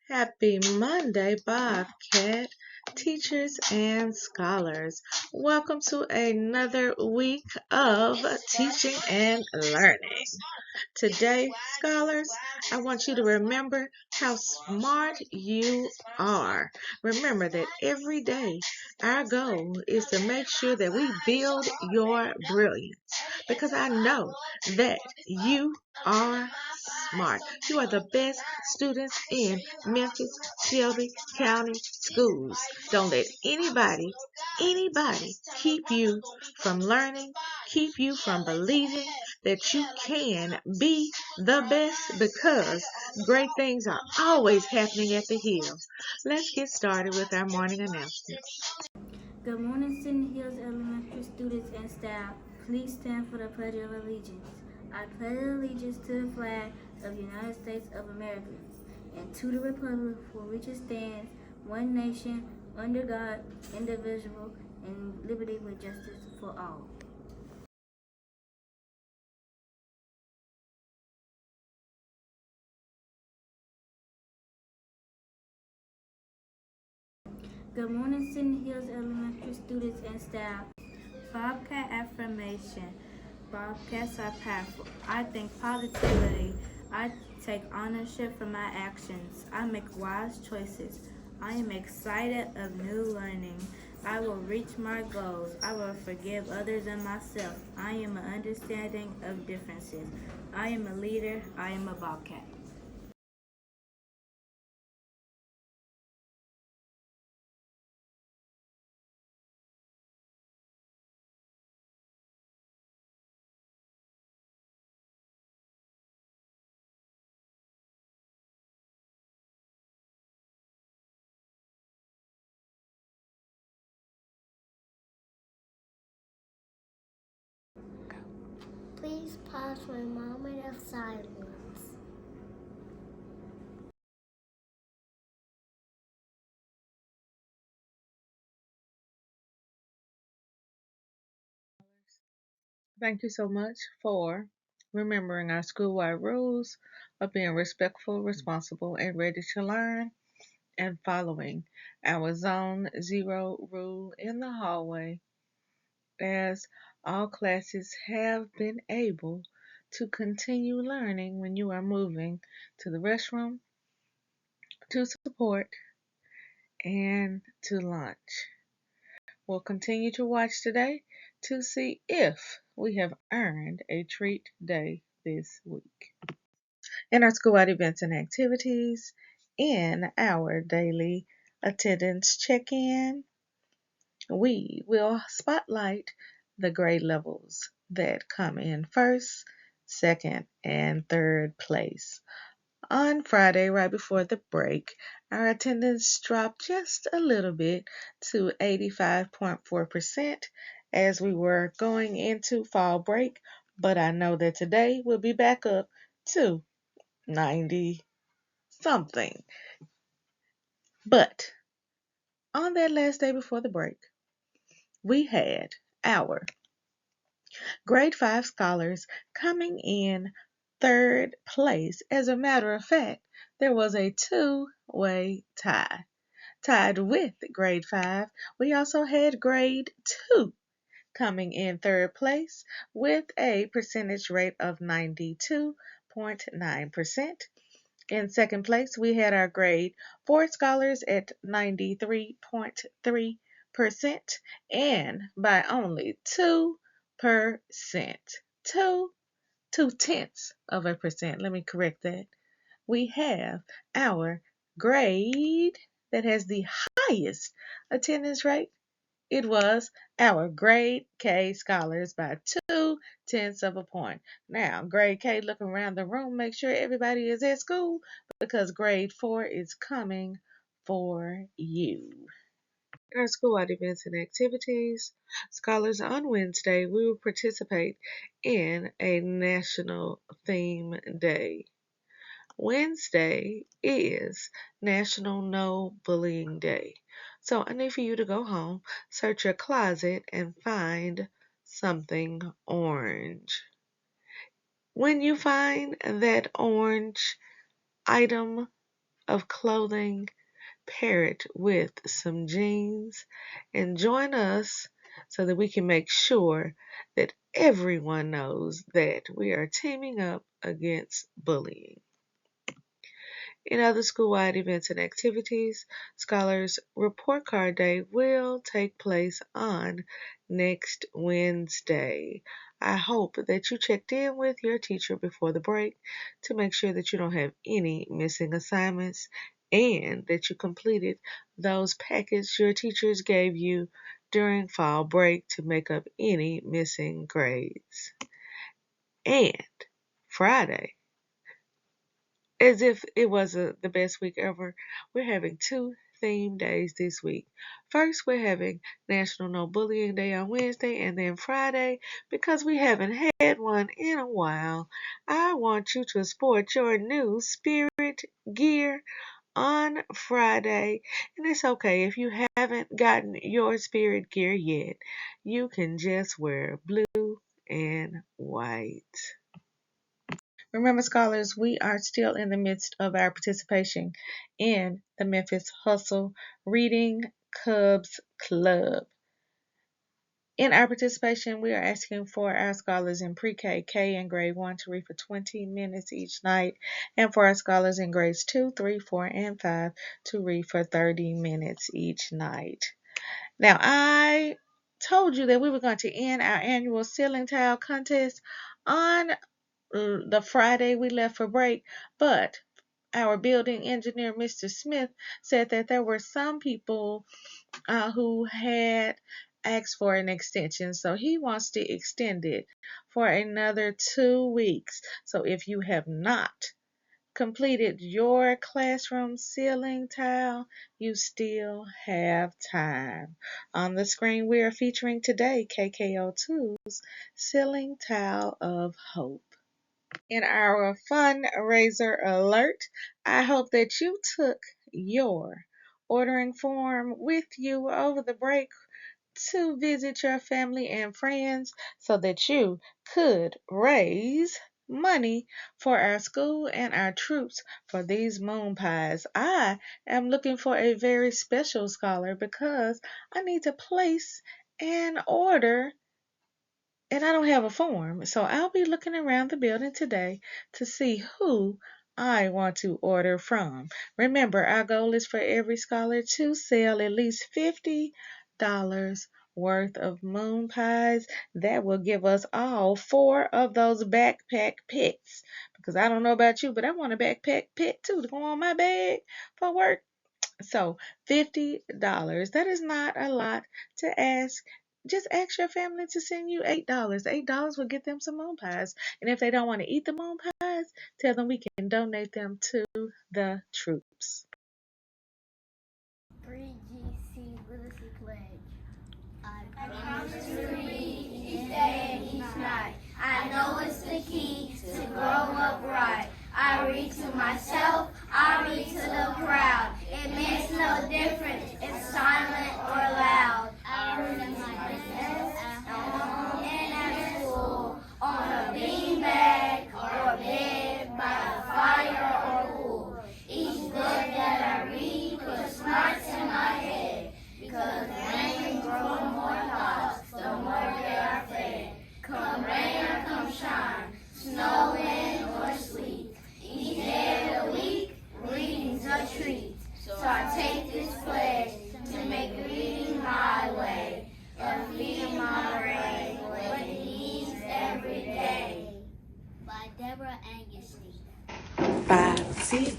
Happy Monday, Bobcat teachers and scholars. Welcome to another week of teaching and learning. Today, scholars, I want you to remember how smart you are. Remember that every day our goal is to make sure that we build your brilliance because I know that you are smart. You are the best students in Memphis, Shelby County schools. Don't let anybody keep you from learning, keep you from believing that you can be the best because great things are always happening at the Hills. Let's get started with our morning announcements. Good morning, Scenic Hills Elementary students and staff. Please stand for the Pledge of Allegiance. I pledge allegiance to the flag of the United States of America and to the republic for which it stands, one nation, under God, indivisible, and liberty with justice for all. Good morning, Scenic Hills Elementary students and staff. Bobcat affirmation. Bobcats are powerful. I think positively. I take ownership for my actions. I make wise choices. I am excited of new learning. I will reach my goals. I will forgive others and myself. I am an understanding of differences. I am a leader. I am a Bobcat. Please pause for a moment of silence. Thank you so much for remembering our school-wide rules of being respectful, responsible, and ready to learn, and following our Zone Zero rule in the hallway, as all classes have been able to continue learning when you are moving to the restroom, to support, and to lunch. We'll continue to watch today to see if we have earned a treat day this week. In our school-wide events and activities, in our daily attendance check-in, we will spotlight the grade levels that come in first, second, and third place. On Friday, right before the break, our attendance dropped just a little bit to 85.4% as we were going into fall break, but I know that today we'll be back up to 90 something. But on that last day before the break, we had our grade 5 scholars coming in third place. As a matter of fact, there was a two-way tie. Tied with grade 5, we also had grade 2 coming in third place with a percentage rate of 92.9%. In second place, we had our grade 4 scholars at 93.3%, and by only 2%, two tenths of a percent, let me correct that, we have our grade that has the highest attendance rate. It was our grade K scholars by 2/10 of a point. Now, grade K, look around the room, make sure everybody is at school because grade 4 is coming for you. In our school-wide events and activities, scholars, on Wednesday, we will participate in a national theme day. Wednesday is National No Bullying Day. So I need for you to go home, search your closet, and find something orange. When you find that orange item, of clothing, pair it with some jeans, and join us so that we can make sure that everyone knows that we are teaming up against bullying. In other school-wide events and activities, Scholars Report Card Day will take place on next Wednesday. I hope that you checked in with your teacher before the break to make sure that you don't have any missing assignments and that you completed those packets your teachers gave you during fall break to make up any missing grades. And Friday, as if it wasn't the best week ever, we're having two theme days this week. First, we're having National No Bullying Day on Wednesday, and then Friday, because we haven't had one in a while, I want you to sport your new spirit gear on Friday. And it's okay if you haven't gotten your spirit gear yet. You can just wear blue and white. Remember, scholars, we are still in the midst of our participation in the Memphis Hustle Reading Cubs Club. In our participation, we are asking for our scholars in pre-K, K, and grade 1 to read for 20 minutes each night, and for our scholars in grades 2, 3, 4, and 5 to read for 30 minutes each night. Now, I told you that we were going to end our annual ceiling tile contest on the Friday we left for break, but our building engineer, Mr. Smith, said that there were some people who had asked for an extension, so he wants to extend it for another 2 weeks. So if you have not completed your classroom ceiling tile, you still have time. On the screen we are featuring today KKO2's Ceiling Tile of Hope. In our fundraiser alert, I hope that you took your ordering form with you over the break to visit your family and friends so that you could raise money for our school and our troops for these moon pies. I am looking for a very special scholar because I need to place an order and I don't have a form. So I'll be looking around the building today to see who I want to order from. Remember, our goal is for every scholar to sell at least $50 worth of moon pies. That will give us all 4 of those backpack pets. Because I don't know about you, but I want a backpack pet too to go on my bag for work. So $50, that is not a lot to ask. Just ask your family to send you $8. $8 will get them some moon pies. And if they don't want to eat the moon pies, tell them we can donate them to the troops. 3GC Literacy Pledge. I promise to read each day and each night. I know it's the key to grow up right. I read to myself, I read to the crowd. It makes no difference if silent or loud. I read to my desk, at home and at school, on a beanbag or a bed, by a fire or pool. Each book that I read puts smarts in my head, because rain grows more thoughts, the more they are fed. Come rain or come shine, snow, wind, or sleet. Each day of the week, reading's a treat. So I take this pledge to make reading my way, and feeding my brain what it needs every day. By Deborah Angustein. 5, 6.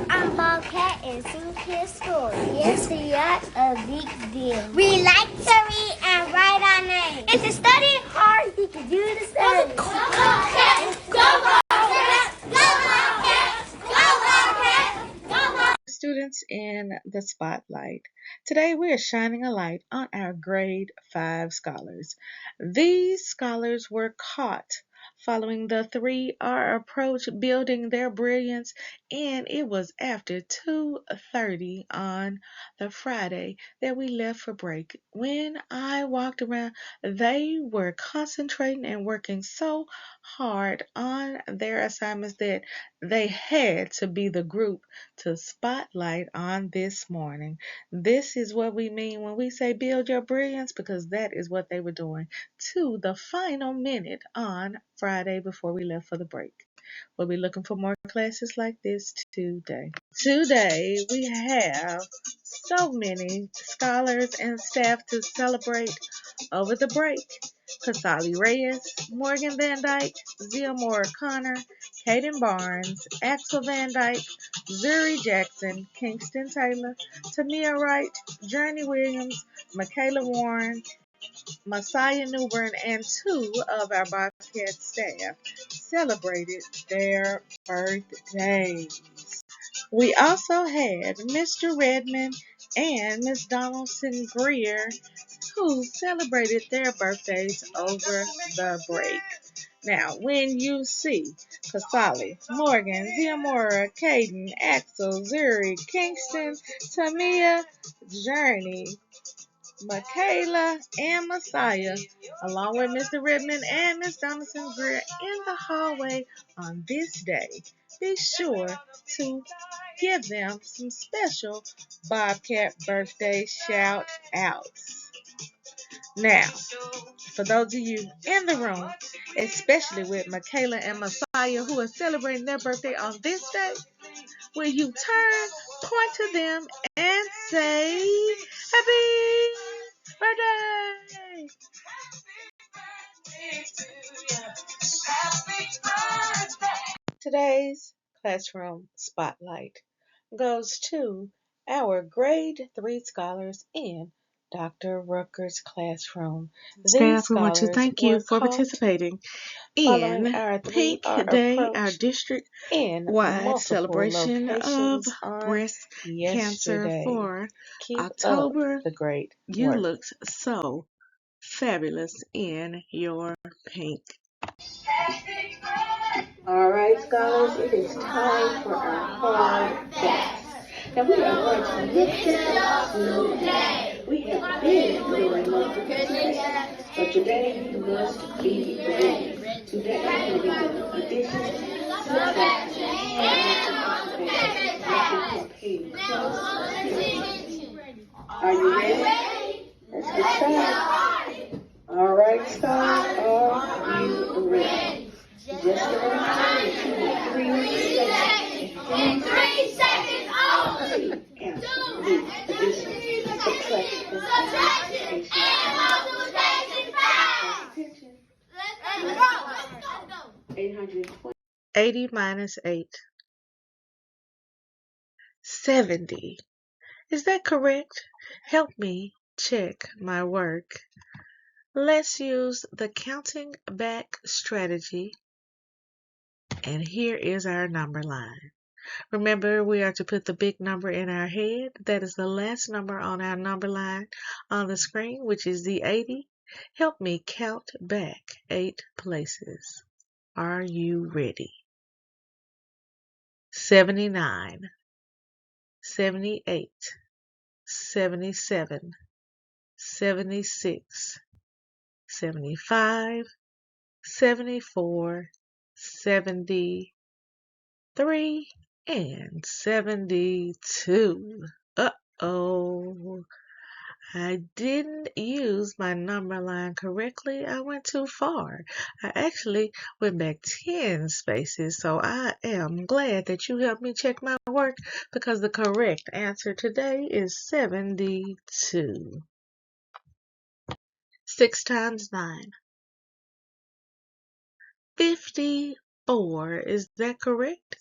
I'm Bobcat in Scenic Hills School. Yes, we are a big deal. We like to read and write our names. And to study hard, you can do the study. Go Bobcats! Go Bobcats! Go Bobcats! Go Bobcats! Go Bobcats! Students in the spotlight. Today we are shining a light on our grade 5 scholars. These scholars were caught following the 3R approach, building their brilliance, and it was after 2:30 on the Friday that we left for break. When I walked around, they were concentrating and working so hard on their assignments that they had to be the group to spotlight on this morning. This is what we mean when we say build your brilliance, because that is what they were doing to the final minute on Friday before we left for the break. We'll be looking for more classes like this today. Today we have so many scholars and staff to celebrate over the break. Kasali Reyes, Morgan Van Dyke, Zia Moore Connor, Kaden Barnes, Axel Van Dyke, Zuri Jackson, Kingston Taylor, Tamia Wright, Journey Williams, Michaela Warren, Messiah Newbern, and two of our Bobcat staff celebrated their birthdays. We also had Mr. Redmond and Miss Donaldson Greer, who celebrated their birthdays over the break. Now, when you see Kasali, Morgan, Ziamora, Caden, Axel, Zuri, Kingston, Tamia, Journey, Michaela, and Messiah, along with Mr. Redmond and Miss Donaldson Greer in the hallway on this day, be sure to give them some special Bobcat birthday shout outs. Now, for those of you in the room, especially with Michaela and Messiah who are celebrating their birthday on this day, will you turn, point to them, and say, Happy birthday! Today's classroom spotlight goes to our grade 3 scholars in Dr. Rucker's classroom. Staff, we want to thank you for participating in our Pink 3R Day, our approach in district-wide multiple celebration of locations on breast cancer yesterday. for Keep October. up the great You work. look so fabulous in your pink. All right, scholars, it is time for our hard facts. Now we are going to lift it up today. We have been doing multiplication, but today you must be ready. Today we will be doing addition, subtraction, and multiplication. Are you ready? Let's get started. All right, scholars, are you ready? Just a reminder, 3 seconds. In 3 seconds only. Answer the addition, subtraction, And multiplication facts. Attention. Let's go. 820. 80 minus 8. 70. Is that correct? Help me check my work. Let's use the counting back strategy. And here is our number line. Remember, we are to put the big number in our head. That is the last number on our number line on the screen, which is the 80. Help me count back 8 places. Are you ready? 79, 78, 77, 76, 75, 74, 73, and 72. Uh-oh. I didn't use my number line correctly. I went too far. I actually went back 10 spaces, so I am glad that you helped me check my work because the correct answer today is 72. 6 times 9. 54. Is that correct?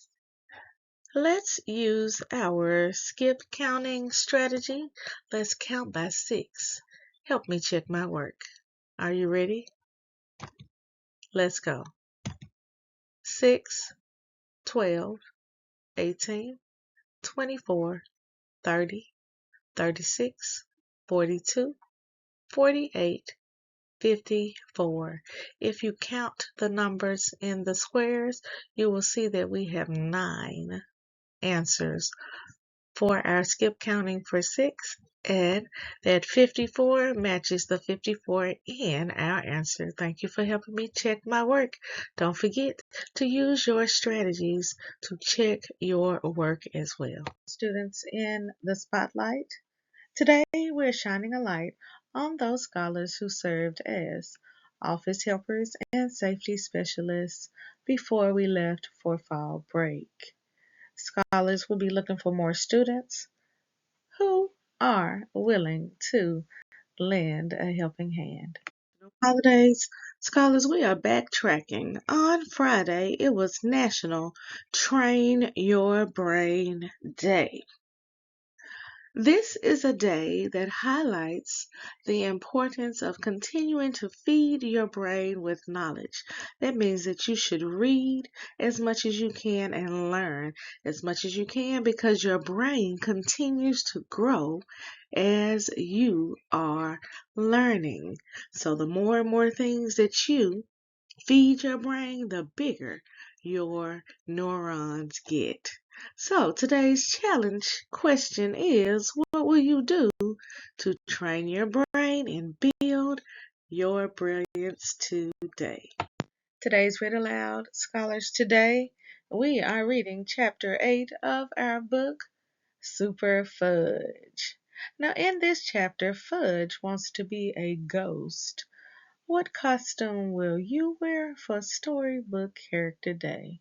Let's use our skip counting strategy. Let's count by 6. Help me check my work. Are you ready? Let's go. 6, 12, 18, 24, 30, 36, 42, 48, 54. If you count the numbers in the squares, you will see that we have 9 answers for our skip counting for 6, and that 54 matches the 54 in our answer. Thank you for helping me check my work. Don't forget to use your strategies to check your work as well. Students in the spotlight. Today we're shining a light on those scholars who served as office helpers and safety specialists before we left for fall break. Scholars will be looking for more students who are willing to lend a helping hand. Holidays, scholars, we are backtracking. On Friday, it was National Train Your Brain Day. This is a day that highlights the importance of continuing to feed your brain with knowledge. That means that you should read as much as you can and learn as much as you can, because your brain continues to grow as you are learning. So the more and more things that you feed your brain, the bigger your neurons get. So today's challenge question is, what will you do to train your brain and build your brilliance today? Today's Read Aloud Scholars. Today we are reading Chapter 8 of our book, Superfudge. Now in this chapter, Fudge wants to be a ghost. What costume will you wear for Storybook Character Day?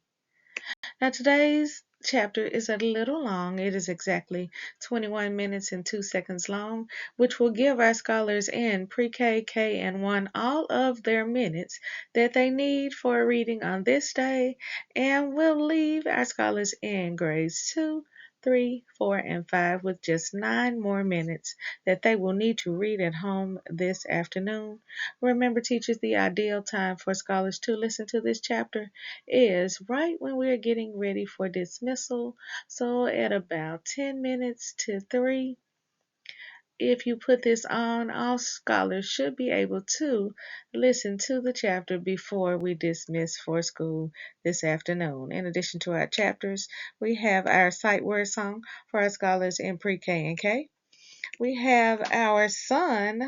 Now today's chapter is a little long. It is exactly 21 minutes and 2 seconds long, which will give our scholars in pre-K, K, and 1 all of their minutes that they need for reading on this day, and will leave our scholars in grades 2, 3, 4, and 5 with just 9 more minutes that they will need to read at home this afternoon. Remember, teachers, the ideal time for scholars to listen to this chapter is right when we're getting ready for dismissal. So at about 10 minutes to 3, if you put this on, all scholars should be able to listen to the chapter before we dismiss for school this afternoon. In addition to our chapters, we have our sight word song for our scholars in pre-K and K. We have our sun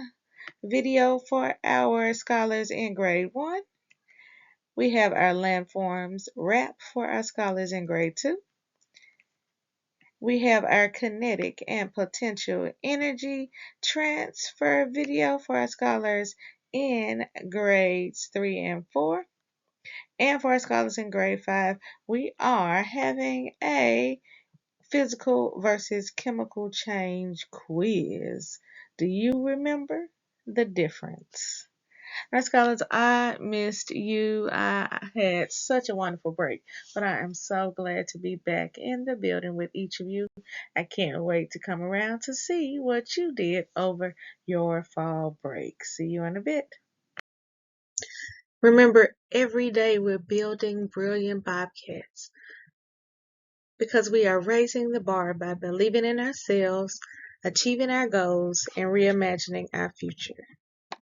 video for our scholars in grade 1. We have our landforms wrap for our scholars in grade 2. We have our kinetic and potential energy transfer video for our scholars in grades 3 and 4. And for our scholars in grade 5, we are having a physical versus chemical change quiz. Do you remember the difference? Now, scholars, I missed you. I had such a wonderful break, but I am so glad to be back in the building with each of you. I can't wait to come around to see what you did over your fall break. See you in a bit. Remember, every day we're building brilliant Bobcats, because we are raising the bar by believing in ourselves, achieving our goals, and reimagining our future.